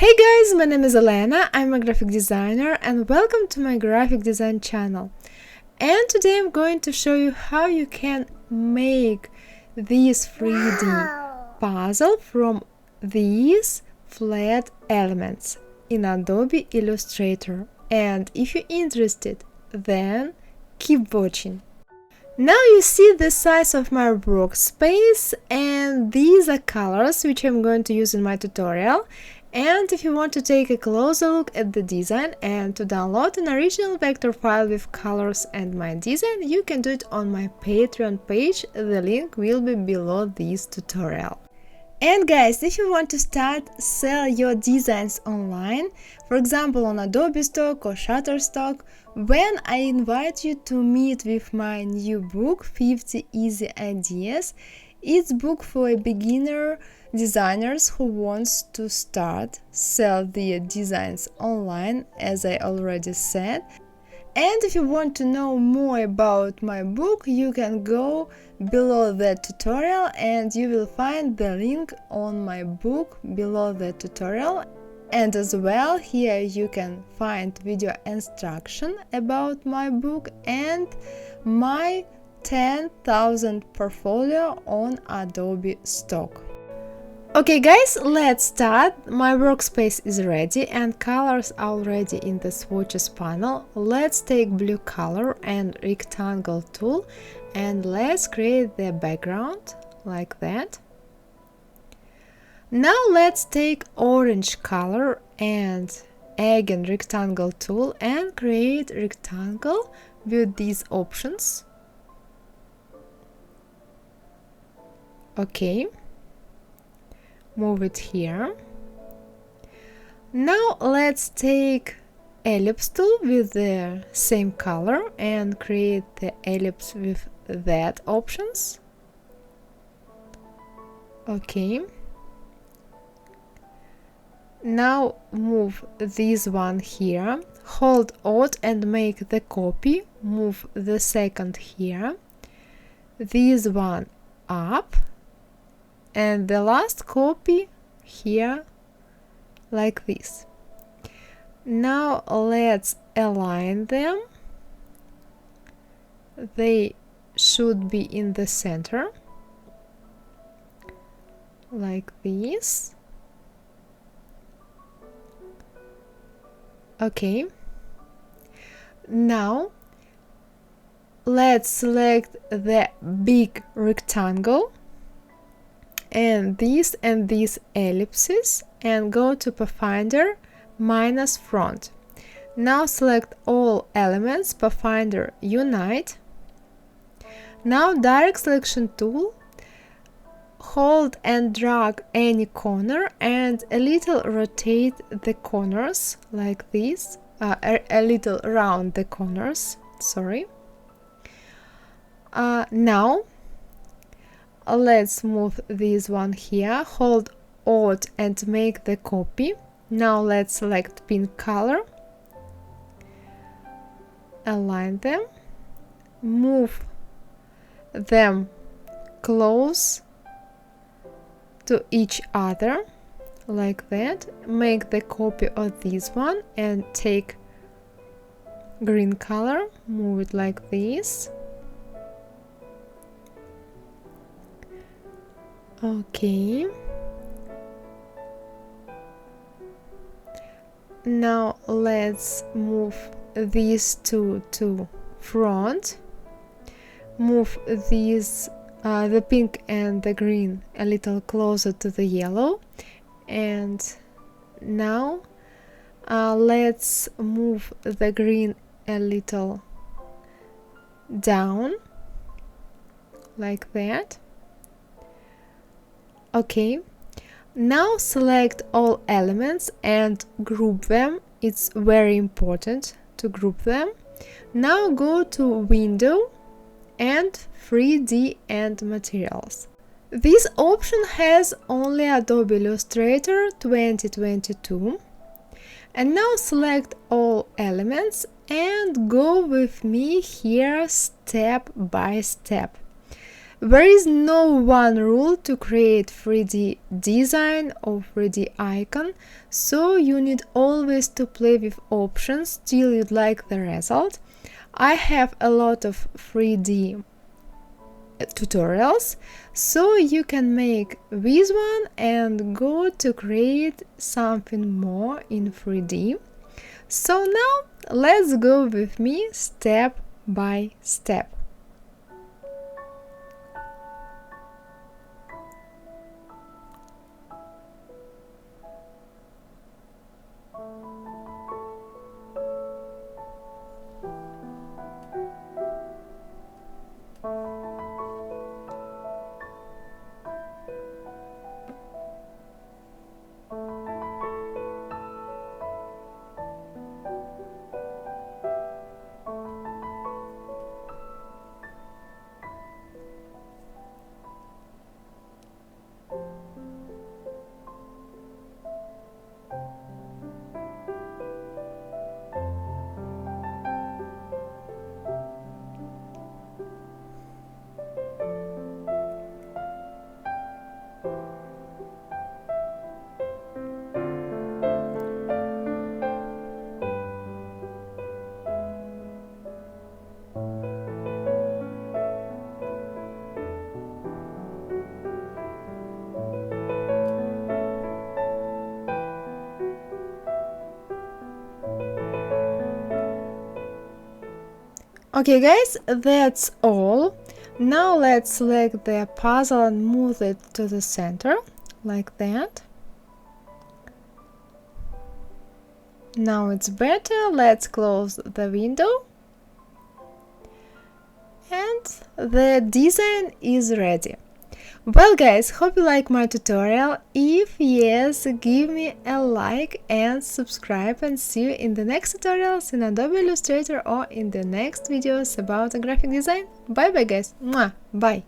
Hey guys, my name is Elena, I'm a graphic designer and welcome to my graphic design channel. And today I'm going to show you how you can make this 3D puzzle from these flat elements in Adobe Illustrator. And if you're interested, then keep watching. Now you see the size of my workspace, and these are colors which I'm going to use in my tutorial. And if you want to take a closer look at the design and to download an original vector file with colors and my design, you can do it on my Patreon page. The link will be below this tutorial. And guys, if you want to start sell your designs online, for example on Adobe Stock or Shutterstock, when I invite you to meet with my new book 50 Easy Ideas, it's a book for beginner designers who wants to start sell their designs online, as I already said. And if you want to know more about my book, you can go below the tutorial and you will find the link on my book below the tutorial. And as well, here you can find video instruction about my book and my 10,000 portfolio on Adobe Stock. Okay guys, let's start. My workspace is ready and colors are already in the swatches panel. Let's take blue color and rectangle tool and let's create the background like that. Now let's take orange color and again rectangle tool and create rectangle with these options. Okay. Move it here. Now let's take ellipse tool with the same color and create the ellipse with that options. Okay. Now move this one here, hold Alt and make the copy, move the second here, this one up, and the last copy here like this. Now let's align them. They should be in the center like this. Okay. Now let's select the big rectangle and these ellipses and go to Pathfinder minus front. Now select all elements, Pathfinder unite. Now direct selection tool, hold and drag any corner and a little rotate the corners like this, a little round the corners, sorry. Now let's move this one here, hold Alt and make the copy. Now let's select pink color, align them, move them close to each other like that, make the copy of this one and take green color, move it like this. Okay. Now let's move these two to front. Move these, the pink and the green a little closer to the yellow. And now let's move the green a little down like that. Okay, now select all elements and group them. It's very important to group them. Now go to Window and 3D and Materials. This option has only Adobe Illustrator 2022. And now select all elements and go with me here step by step. There is no one rule to create 3D design or 3D icon, so you need always to play with options till you like the result. I have a lot of 3D tutorials, so you can make this one and go to create something more in 3D. So now let's go with me step by step. Okay guys, that's all. Now let's select the puzzle and move it to the center, like that. Now it's better. Let's close the window. And the design is ready. Well guys, hope you like my tutorial. If yes, give me a like and subscribe, and see you in the next tutorials in Adobe Illustrator or in the next videos about graphic design. Bye bye guys. Mwah. Bye.